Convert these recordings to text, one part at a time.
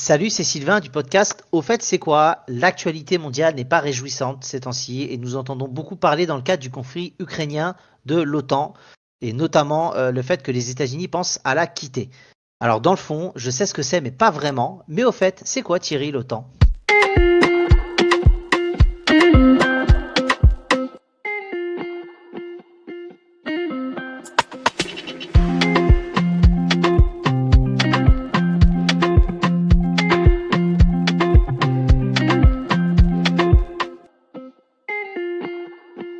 Salut, c'est Sylvain du podcast. Au fait, c'est quoi? L'actualité mondiale n'est pas réjouissante ces temps-ci et nous entendons beaucoup parler dans le cadre du conflit ukrainien de l'OTAN et notamment le fait que les États-Unis pensent à la quitter. Alors dans le fond, je sais ce que c'est, mais pas vraiment. Mais au fait, c'est quoi Thierry l'OTAN?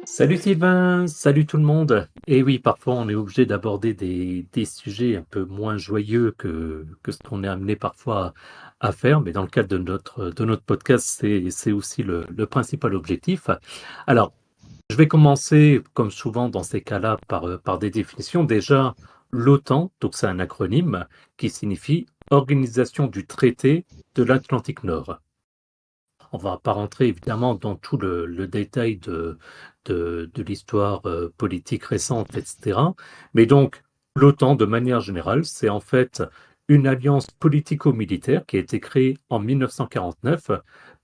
Salut Sylvain, salut tout le monde. Et oui, parfois on est obligé d'aborder des sujets un peu moins joyeux que ce qu'on est amené parfois à faire, mais dans le cadre de notre podcast, c'est aussi le principal objectif. Alors, je vais commencer, comme souvent dans ces cas-là, par des définitions. Déjà, l'OTAN, donc c'est un acronyme qui signifie Organisation du traité de l'Atlantique Nord. On va pas rentrer évidemment dans tout le détail de l'histoire politique récente, etc. Mais donc, l'OTAN, de manière générale, c'est en fait une alliance politico-militaire qui a été créée en 1949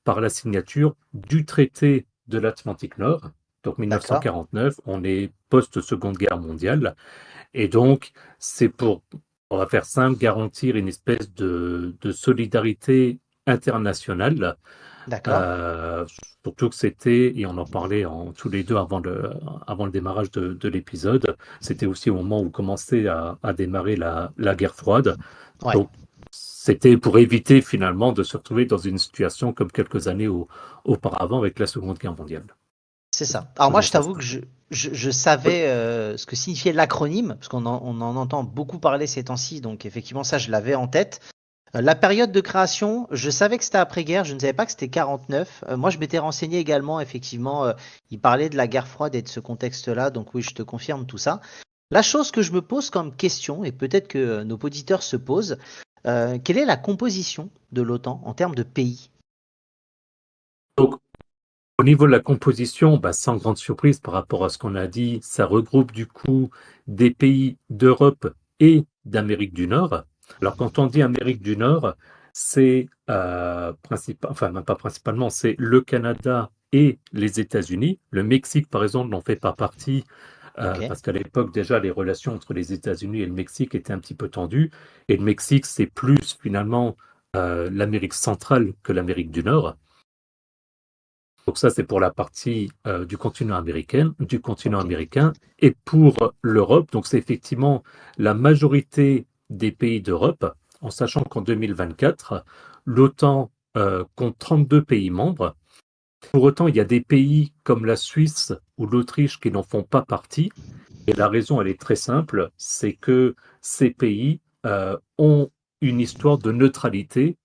par la signature du traité de l'Atlantique Nord. Donc D'accord. 1949, on est post-Seconde Guerre mondiale. Et donc, c'est pour, on va faire simple, garantir une espèce de solidarité internationale. D'accord. Euh, Surtout que c'était, et on en parlait tous les deux avant le démarrage de l'épisode, c'était aussi au moment où commençait à démarrer la guerre froide. Ouais. Donc, c'était pour éviter finalement de se retrouver dans une situation comme quelques années auparavant avec la Seconde Guerre mondiale. C'est ça. Alors moi, Faisons je ça t'avoue que simple. je Oui. savais ce que signifiait l'acronyme, parce qu'on en entend beaucoup parler ces temps-ci, donc effectivement ça, je l'avais en tête. La période de création, je savais que c'était après-guerre, je ne savais pas que c'était 49. Moi, je m'étais renseigné également, effectivement, il parlait de la guerre froide et de ce contexte-là, donc oui, je te confirme tout ça. La chose que je me pose comme question, et peut-être que nos auditeurs se posent, quelle est la composition de l'OTAN en termes de pays? Donc, au niveau de la composition, bah, sans grande surprise par rapport à ce qu'on a dit, ça regroupe du coup des pays d'Europe et d'Amérique du Nord. Alors quand on dit Amérique du Nord, c'est enfin même pas principalement, c'est le Canada et les États-Unis. Le Mexique, par exemple, n'en fait pas partie Ok, parce qu'à l'époque déjà les relations entre les États-Unis et le Mexique étaient un petit peu tendues. Et le Mexique, c'est plus finalement l'Amérique centrale que l'Amérique du Nord. Donc ça, c'est pour la partie du continent ok, américain. Et pour l'Europe, donc c'est effectivement la majorité des pays d'Europe, en sachant qu'en 2024, l'OTAN compte 32 pays membres. Pour autant, il y a des pays comme la Suisse ou l'Autriche qui n'en font pas partie. Et la raison, elle est très simple, c'est que ces pays ont une histoire de neutralité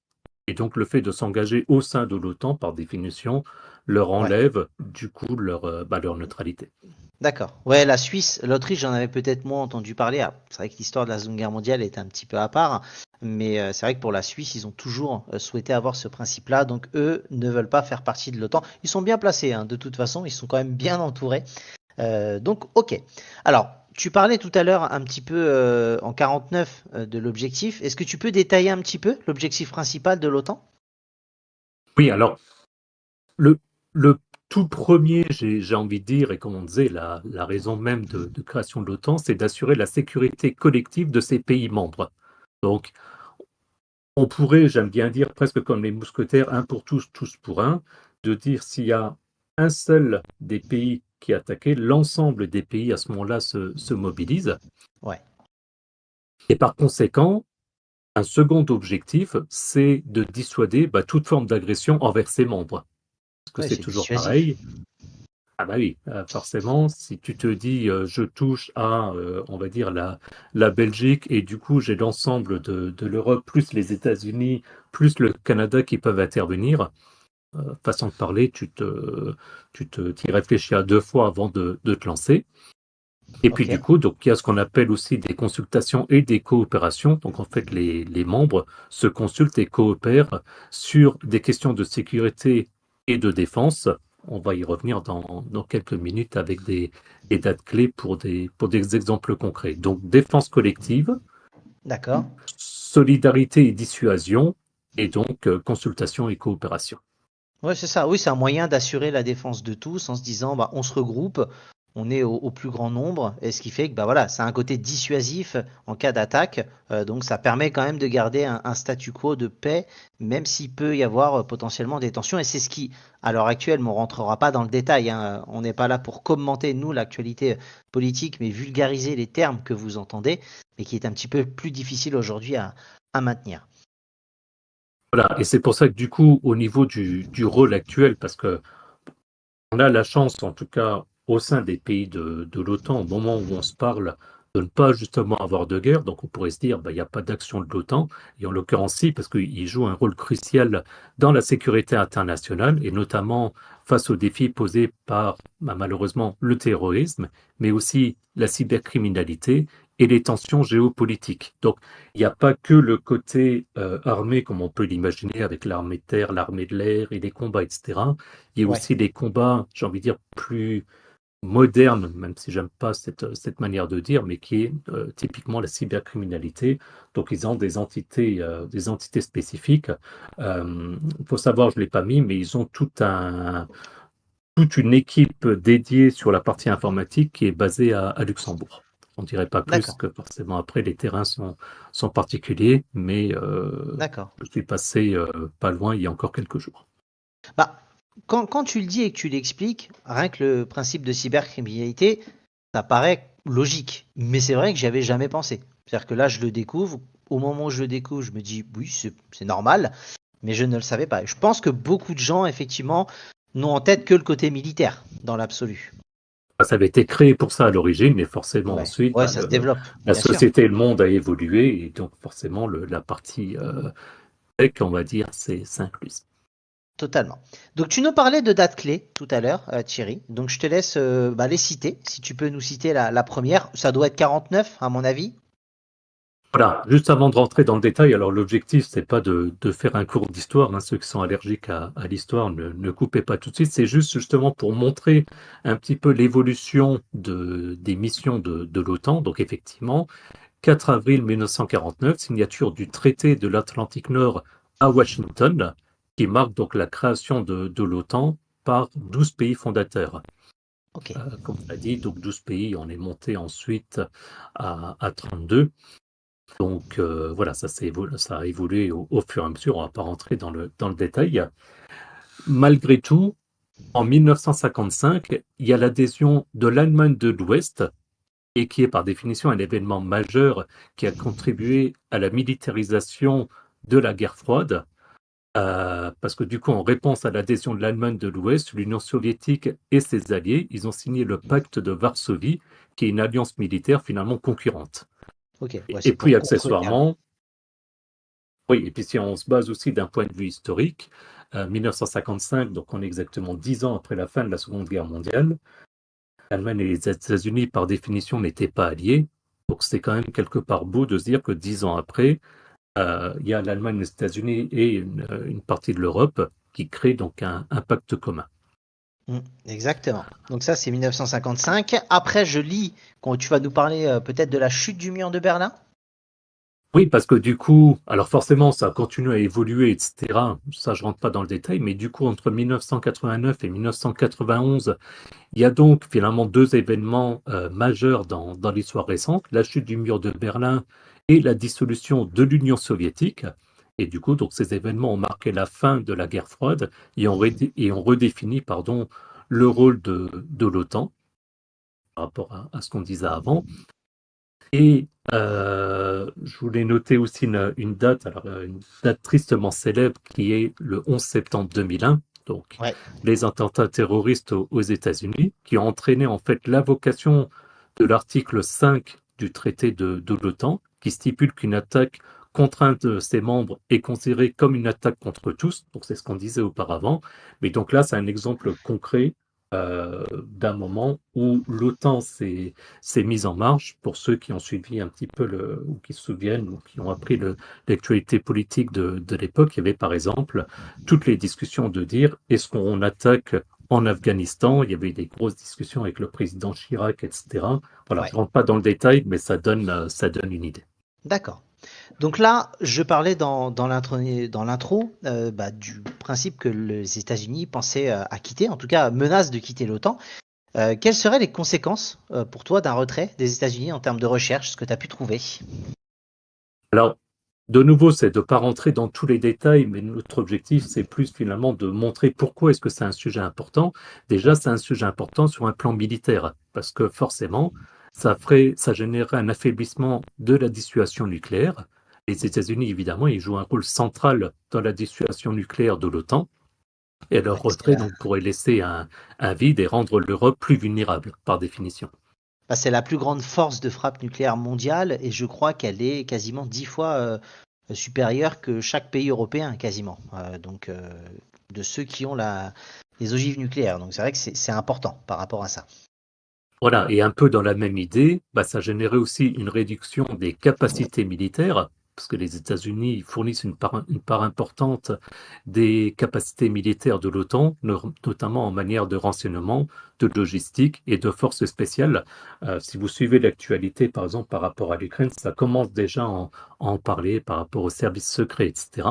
et donc le fait de s'engager au sein de l'OTAN, par définition, leur ouais. enlève du coup leur neutralité. D'accord. Ouais, la Suisse, l'Autriche, j'en avais peut-être moins entendu parler. Ah, c'est vrai que l'histoire de la Seconde Guerre mondiale est un petit peu à part, mais c'est vrai que pour la Suisse, ils ont toujours souhaité avoir ce principe-là, donc eux ne veulent pas faire partie de l'OTAN. Ils sont bien placés, hein, de toute façon, ils sont quand même bien entourés. Donc, ok. Alors, tu parlais tout à l'heure un petit peu en 49 de l'objectif. Est-ce que tu peux détailler un petit peu l'objectif principal de l'OTAN? Oui, alors le, le tout premier, j'ai envie de dire, et comme on disait, la raison même de création de l'OTAN, c'est d'assurer la sécurité collective de ses pays membres. Donc, on pourrait, j'aime bien dire, presque comme les mousquetaires, un pour tous, tous pour un, de dire s'il y a un seul des pays qui est attaqué, l'ensemble des pays à ce moment-là se mobilisent. Ouais. Et par conséquent, un second objectif, c'est de dissuader toute forme d'agression envers ses membres. Parce que Ouais, c'est c'est toujours dissuasif. pareil. Ah bah oui, forcément, si tu te dis je touche à, on va dire, la Belgique, et du coup j'ai l'ensemble de l'Europe, plus les États-Unis, plus le Canada qui peuvent intervenir, façon de parler, t'y réfléchis à deux fois avant de te lancer. Et puis Ok. du coup, donc il y a ce qu'on appelle aussi des consultations et des coopérations. Donc en fait, les membres se consultent et coopèrent sur des questions de sécurité et de défense. On va y revenir dans quelques minutes avec des dates clés pour des exemples concrets. Donc défense collective, D'accord. solidarité et dissuasion, et donc consultation et coopération. Ouais, c'est ça. Oui, c'est un moyen d'assurer la défense de tous en se disant, bah, on se regroupe, on est au plus grand nombre, et ce qui fait que, bah voilà, c'est un côté dissuasif en cas d'attaque. Donc, ça permet quand même de garder un statu quo de paix, même s'il peut y avoir potentiellement des tensions. Et c'est ce qui, à l'heure actuelle, on ne rentrera pas dans le détail, hein. On n'est pas là pour commenter, nous, l'actualité politique, mais vulgariser les termes que vous entendez, mais qui est un petit peu plus difficile aujourd'hui à maintenir. Voilà, et c'est pour ça que du coup, au niveau du rôle actuel, parce que on a la chance, en tout cas au sein des pays de l'OTAN, au moment où on se parle, de ne pas justement avoir de guerre. Donc on pourrait se dire, bah, il n'y a pas d'action de l'OTAN. Et en l'occurrence, si, parce qu'il joue un rôle crucial dans la sécurité internationale, et notamment face aux défis posés par, bah, malheureusement, le terrorisme, mais aussi la cybercriminalité et les tensions géopolitiques. Donc il n'y a pas que le côté armé, comme on peut l'imaginer, avec l'armée de terre, l'armée de l'air et les combats, etc. Il y a Ouais, aussi des combats, j'ai envie de dire, plus modernes, même si j'aime pas cette manière de dire, mais qui est typiquement la cybercriminalité. Donc, ils ont des entités spécifiques. Il faut savoir, je ne l'ai pas mis, mais ils ont toute une équipe dédiée sur la partie informatique qui est basée à Luxembourg. On ne dirait pas plus d'accord, que forcément après les terrains sont particuliers, mais d'accord. je suis passé pas loin il y a encore quelques jours. Bah, quand tu le dis et que tu l'expliques, rien que le principe de cybercriminalité, ça paraît logique. Mais c'est vrai que j'y avais jamais pensé. C'est-à-dire que là, je le découvre. Au moment où je le découvre, je me dis, oui, c'est normal, mais je ne le savais pas. Et je pense que beaucoup de gens, effectivement, n'ont en tête que le côté militaire, dans l'absolu. Ça avait été créé pour ça à l'origine, mais forcément Ouais, ensuite, ouais, bah, ça se développe, la bien sûr, société et le monde a évolué, et donc forcément la partie tech, on va dire, c'est inclus. totalement. Donc, tu nous parlais de dates clés tout à l'heure, Thierry. Donc, je te laisse bah, les citer. Si tu peux nous citer la première, ça doit être 49, à mon avis. Voilà, juste avant de rentrer dans le détail, alors l'objectif, c'est pas de faire un cours d'histoire, hein, ceux qui sont allergiques à l'histoire, ne coupez pas tout de suite, c'est juste justement pour montrer un petit peu l'évolution des missions de l'OTAN. Donc effectivement, 4 avril 1949, signature du traité de l'Atlantique Nord à Washington, qui marque donc la création de l'OTAN par 12 pays fondateurs. Ok. Comme on l'a dit, donc 12 pays, on est monté ensuite à 32. Donc voilà, ça a évolué au fur et à mesure, on ne va pas rentrer dans le détail. Malgré tout, en 1955, il y a l'adhésion de l'Allemagne de l'Ouest, et qui est par définition un événement majeur qui a contribué à la militarisation de la guerre froide, parce que du coup, en réponse à l'adhésion de l'Allemagne de l'Ouest, l'Union soviétique et ses alliés, ils ont signé le pacte de Varsovie, qui est une alliance militaire finalement concurrente. Ok. Ouais, Et c'est puis pour contrecarrer. accessoirement, oui, et puis si on se base aussi d'un point de vue historique, 1955, donc on est exactement 10 ans après la fin de la Seconde Guerre mondiale, l'Allemagne et les États-Unis, par définition, n'étaient pas alliés. Donc c'est quand même quelque part beau de se dire que 10 ans après, il y a l'Allemagne, les États-Unis et une partie de l'Europe qui créent donc un pacte commun. Exactement. Donc ça, c'est 1955. Après, je lis quand tu vas nous parler peut-être de la chute du mur de Berlin. Oui, parce que du coup, alors forcément, ça a continué à évoluer, etc. Ça, je rentre pas dans le détail, mais du coup, entre 1989 et 1991, il y a donc finalement deux événements majeurs dans l'histoire récente, la chute du mur de Berlin et la dissolution de l'Union soviétique. Et du coup, donc, ces événements ont marqué la fin de la guerre froide et ont redéfini, pardon, le rôle de l'OTAN par rapport à ce qu'on disait avant. Et je voulais noter aussi une date, alors une date tristement célèbre qui est le 11 septembre 2001, donc Ouais. les attentats terroristes aux États-Unis, qui ont entraîné en fait l'invocation de l'article 5 du traité de l'OTAN, qui stipule qu'une attaque contrainte de ses membres est considérée comme une attaque contre tous. Donc c'est ce qu'on disait auparavant. Mais donc là, c'est un exemple concret d'un moment où l'OTAN s'est mise en marche. Pour ceux qui ont suivi un petit peu ou qui se souviennent ou qui ont appris l'actualité politique de l'époque, il y avait par exemple toutes les discussions de dire est-ce qu'on attaque en Afghanistan? Il y avait des grosses discussions avec le président Chirac, etc. Voilà, Ouais. je ne rentre pas dans le détail, mais ça donne une idée. D'accord. Donc là, je parlais dans l'intro du principe que les États-Unis pensaient à quitter, en tout cas menacent de quitter l'OTAN. Quelles seraient les conséquences pour toi d'un retrait des États-Unis en termes de recherche, ce que tu as pu trouver? Alors, de nouveau, c'est de ne pas rentrer dans tous les détails, mais notre objectif, c'est plus finalement de montrer pourquoi est-ce que c'est un sujet important. Déjà, c'est un sujet important sur un plan militaire, parce que forcément, ça générerait un affaiblissement de la dissuasion nucléaire. Les États-Unis, évidemment, ils jouent un rôle central dans la dissuasion nucléaire de l'OTAN, et leur Ouais, retrait donc pourrait laisser un vide et rendre l'Europe plus vulnérable, par définition. c'est la plus grande force de frappe nucléaire mondiale et je crois qu'elle est quasiment 10 fois supérieure que chaque pays européen, quasiment. De ceux qui ont les ogives nucléaires. Donc c'est vrai que c'est important par rapport à ça. Voilà, et un peu dans la même idée, ça générait aussi une réduction des capacités militaires, parce que les États-Unis fournissent une part importante des capacités militaires de l'OTAN, notamment en manière de renseignement, de logistique et de forces spéciales. Si vous suivez l'actualité, par exemple, par rapport à l'Ukraine, ça commence déjà à en parler par rapport aux services secrets, etc.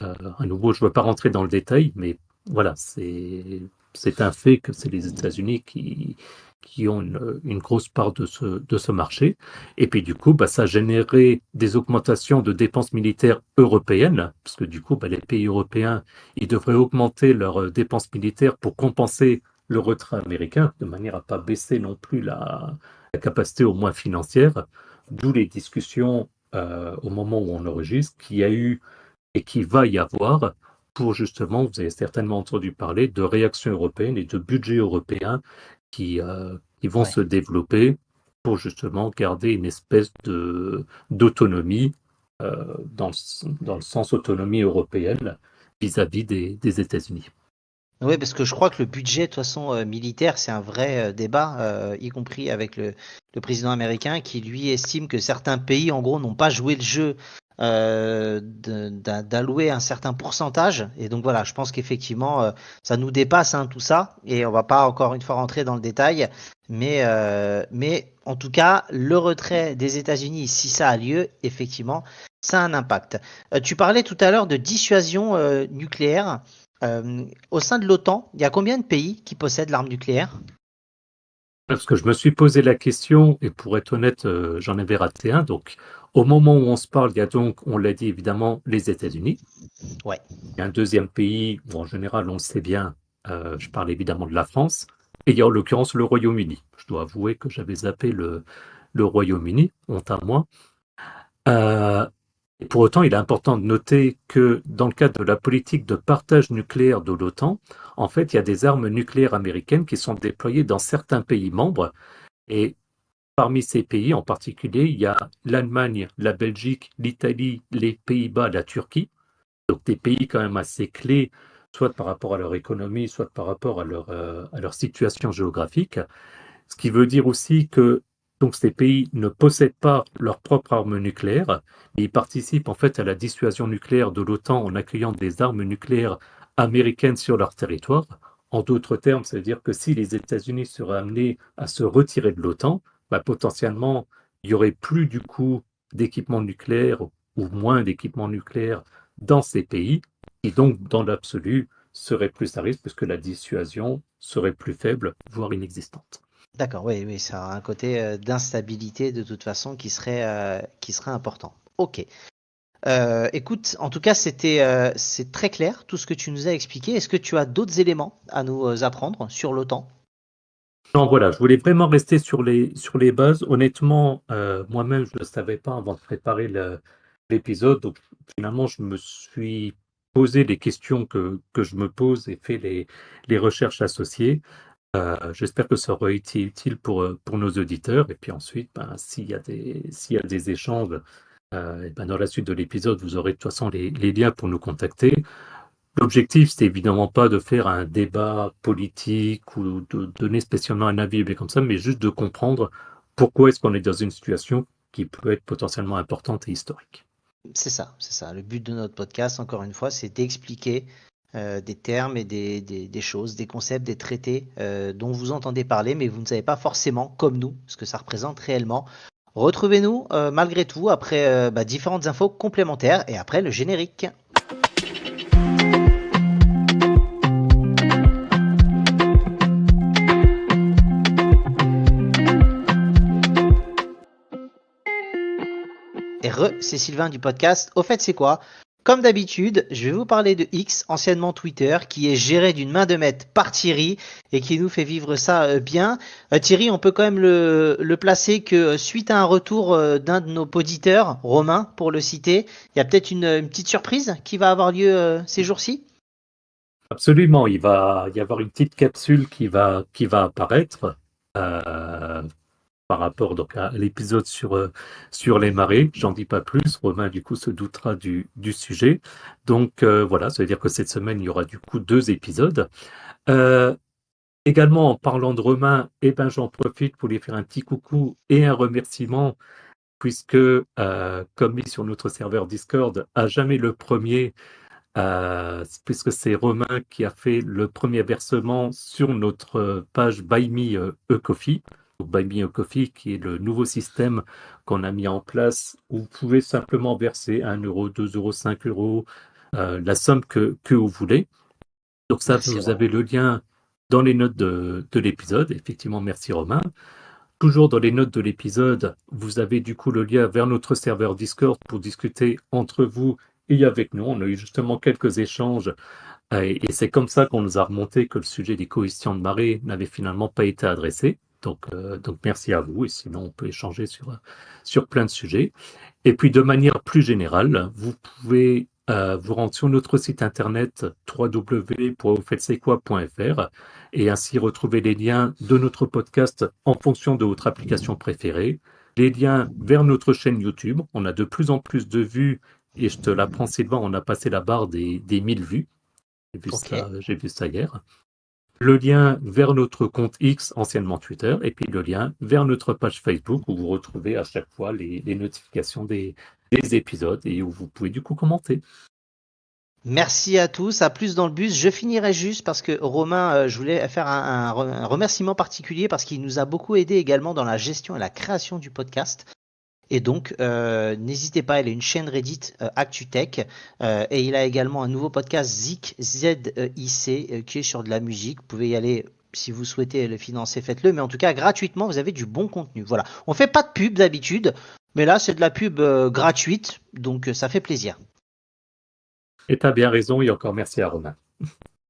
À nouveau, je ne veux pas rentrer dans le détail, mais voilà, c'est un fait que c'est les États-Unis qui ont une grosse part de ce marché. Et puis du coup, ça générait des augmentations de dépenses militaires européennes, parce que du coup, les pays européens, ils devraient augmenter leurs dépenses militaires pour compenser le retrait américain, de manière à ne pas baisser non plus la capacité au moins financière, d'où les discussions au moment où on enregistre, qu'il y a eu et qu'il va y avoir pour justement, vous avez certainement entendu parler de réactions européennes et de budgets européens qui vont Ouais. se développer pour justement garder une espèce d'autonomie dans le sens autonomie européenne vis-à-vis des États-Unis. Oui, parce que je crois que le budget, de toute façon, militaire, c'est un vrai débat, y compris avec le président américain qui, lui, estime que certains pays, en gros, n'ont pas joué le jeu d'allouer un certain pourcentage. Et donc voilà, je pense qu'effectivement, ça nous dépasse tout ça. Et on va pas encore une fois rentrer dans le détail. Mais en tout cas, le retrait des États-Unis, si ça a lieu, effectivement, ça a un impact. Tu parlais tout à l'heure de dissuasion nucléaire. Au sein de l'OTAN, il y a combien de pays qui possèdent l'arme nucléaire? Parce que je me suis posé la question, et pour être honnête, j'en avais raté un. Donc, au moment où on se parle, il y a donc, on l'a dit évidemment, les États-Unis. Ouais, Il y a un deuxième pays où en général on le sait bien, je parle évidemment de la France, et il y a en l'occurrence le Royaume-Uni. Je dois avouer que j'avais zappé le Royaume-Uni, honte à moi. Euh, et pour autant, il est important de noter que dans le cadre de la politique de partage nucléaire de l'OTAN, en fait, il y a des armes nucléaires américaines qui sont déployées dans certains pays membres. Et parmi ces pays en particulier, il y a l'Allemagne, la Belgique, l'Italie, les Pays-Bas, la Turquie. Donc des pays quand même assez clés, soit par rapport à leur économie, soit par rapport à leur situation géographique. Ce qui veut dire aussi que donc, ces pays ne possèdent pas leur propre arme nucléaire, mais ils participent en fait à la dissuasion nucléaire de l'OTAN en accueillant des armes nucléaires américaines sur leur territoire. En d'autres termes, ça veut dire que si les États-Unis seraient amenés à se retirer de l'OTAN, potentiellement, il n'y aurait plus du coup d'équipements nucléaires ou moins d'équipements nucléaires dans ces pays, et donc dans l'absolu serait plus à risque puisque la dissuasion serait plus faible, voire inexistante. d'accord, oui, oui, ça a un côté d'instabilité de toute façon qui serait important. Ok. Écoute, en tout cas, c'est très clair tout ce que tu nous as expliqué. Est-ce que tu as d'autres éléments à nous apprendre sur l'OTAN? Non, voilà, je voulais vraiment rester sur les bases. Honnêtement, moi-même, je ne le savais pas avant de préparer l'épisode. Donc, finalement, je me suis posé les questions que je me pose et fait les recherches associées. J'espère que ça aura été utile pour nos auditeurs. Et puis ensuite, s'il y a des échanges, et dans la suite de l'épisode, vous aurez de toute façon les liens pour nous contacter. L'objectif, c'est évidemment pas de faire un débat politique ou de donner spécialement un avis comme ça, mais juste de comprendre pourquoi est-ce qu'on est dans une situation qui peut être potentiellement importante et historique. C'est ça, c'est ça. Le but de notre podcast, encore une fois, c'est d'expliquer des termes et des choses, des concepts, des traités dont vous entendez parler, mais vous ne savez pas forcément, comme nous, ce que ça représente réellement Retrouvez-nous malgré tout après différentes infos complémentaires et après le générique. Et c'est Sylvain du podcast. Au fait, c'est quoi? Comme d'habitude, je vais vous parler de X, anciennement Twitter, qui est géré d'une main de maître par Thierry et qui nous fait vivre ça bien. Thierry, on peut quand même le placer que suite à un retour d'un de nos auditeurs, Romain, pour le citer, il y a peut-être une petite surprise qui va avoir lieu ces jours-ci. Absolument, il va y avoir une petite capsule qui va apparaître par rapport donc à l'épisode sur les marées. J'en dis pas plus. Romain du coup se doutera du sujet. Donc voilà, ça veut dire que cette semaine il y aura du coup 2 épisodes. Également en parlant de Romain, j'en profite pour lui faire un petit coucou et un remerciement puisque comme mis sur notre serveur Discord, à jamais le premier. Puisque c'est Romain qui a fait le premier versement sur notre page Buy Me a Coffee. Donc Buy Me a Coffee, qui est le nouveau système qu'on a mis en place où vous pouvez simplement verser 1 euro, 2 euros, 5 euros, la somme que vous voulez. Donc ça, Merci, vous Romain. avez le lien dans les notes de l'épisode. Effectivement, merci Romain. Toujours dans les notes de l'épisode, vous avez du coup le lien vers notre serveur Discord pour discuter entre vous et avec nous. On a eu justement quelques échanges et c'est comme ça qu'on nous a remonté que le sujet des coefficients de marée n'avait finalement pas été adressé. Donc merci à vous et sinon on peut échanger sur plein de sujets. Et puis de manière plus générale, vous pouvez vous rendre sur notre site internet www.aufaites-c'est-quoi.fr et ainsi retrouver les liens de notre podcast en fonction de votre application préférée, les liens vers notre chaîne YouTube. On a de plus en plus de vues et je te l'apprends Sylvain, on a passé la barre des 1000 vues. J'ai vu ça hier. Le lien vers notre compte X, anciennement Twitter, et puis le lien vers notre page Facebook où vous retrouvez à chaque fois les notifications des épisodes et où vous pouvez du coup commenter. Merci à tous, à plus dans le bus. Je finirai juste parce que Romain, je voulais faire un remerciement particulier parce qu'il nous a beaucoup aidé également dans la gestion et la création du podcast. Et donc, n'hésitez pas, il a une chaîne Reddit ActuTech et il a également un nouveau podcast Zik, Z-I-C, qui est sur de la musique. Vous pouvez y aller si vous souhaitez le financer, faites-le. Mais en tout cas, gratuitement, vous avez du bon contenu. Voilà, on fait pas de pub d'habitude, mais là, c'est de la pub gratuite, donc ça fait plaisir. Et tu as bien raison et encore merci à Romain.